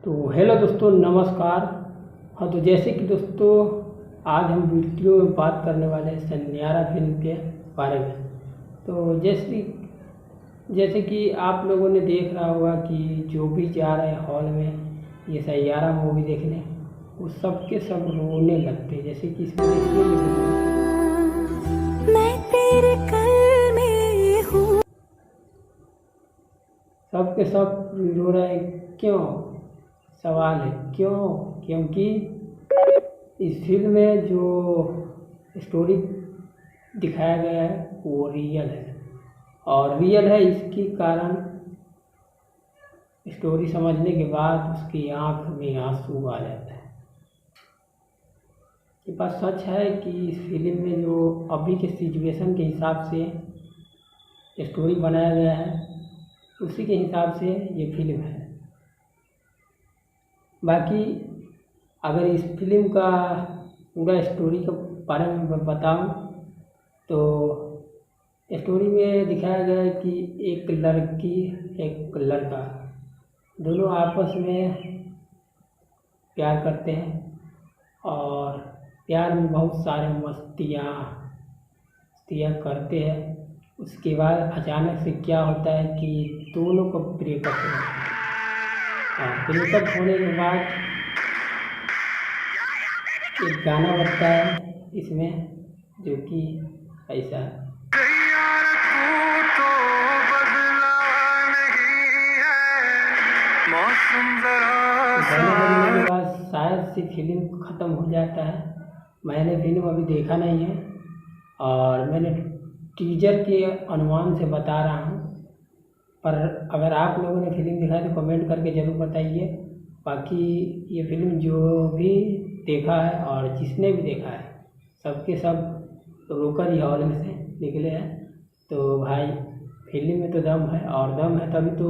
तो हेलो दोस्तों, नमस्कार। हाँ, तो जैसे कि दोस्तों आज हम वीडियो में बात करने वाले हैं सन्यारा फिल्म के बारे में। तो जैसे कि आप लोगों ने देख रहा होगा कि जो भी जा रहे हैं हॉल में ये सैयारा मूवी देखने, वो सब के सब रोने लगते हैं। जैसे कि इसमें देखिए मैं तेरे कल में हूँ। सब के सब रो रहे हैं। क्यों? सवाल है क्यों? क्योंकि इस फिल्म में जो स्टोरी दिखाया गया है वो रियल है, और रियल है इसके कारण स्टोरी समझने के बाद उसकी आंख में आंसू आ जाता है। ये बात सच है कि इस फिल्म में जो अभी के सिचुएशन के हिसाब से स्टोरी बनाया गया है उसी के हिसाब से ये फिल्म है। बाकी अगर इस फिल्म का पूरा स्टोरी के बारे में मैं बताऊं तो स्टोरी में दिखाया गया है कि एक लड़की एक लड़का दोनों आपस में प्यार करते हैं, और प्यार में बहुत सारे मस्तियाँ करते हैं। उसके बाद अचानक से क्या होता है कि दोनों को ब्रेकअप हो जाता है। ब्रेकअप होने के बाद एक गाना बजता है इसमें, जो कि ऐसा है। गाना बजने के बाद शायद से फिल्म ख़त्म हो जाता है। मैंने फिल्म अभी देखा नहीं है और मैंने टीजर के अनुमान से बता रहा हूँ, पर अगर आप लोगों ने फिल्म देखा है तो कमेंट करके ज़रूर बताइए। बाकी ये फिल्म जो भी देखा है और जिसने भी देखा है सबके सब रोकर ही हॉल में से निकले हैं। तो भाई फिल्म में तो दम है, और दम है तभी तो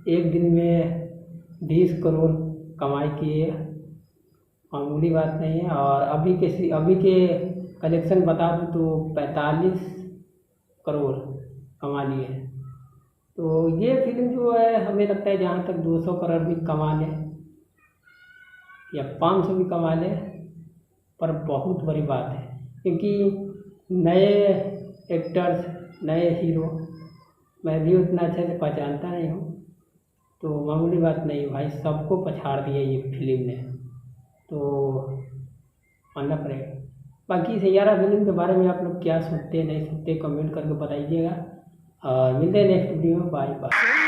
एक दिन में 20 करोड़ कमाई किए, मामूली बात नहीं है। और अभी के कलेक्शन बता दूँ तो 45 करोड़ कमा लिए हैं। तो ये फिल्म जो है हमें लगता है जहाँ तक 200 करोड़ भी कमा ले या 500 भी कमा ले, पर बहुत बड़ी बात है, क्योंकि नए एक्टर्स नए हीरो मैं भी उतना अच्छे से पहचानता नहीं हूँ, तो मामूली बात नहीं भाई, सबको पछाड़ दिया ये फिल्म ने, तो मानना पड़ेगा। बाकी सैयारा फिल्म के बारे में आप लोग क्या सोचते नहीं सोचते कमेंट करके बताइएगा, और मिलते हैं नेक्स्ट वीडियो में। Bye bye.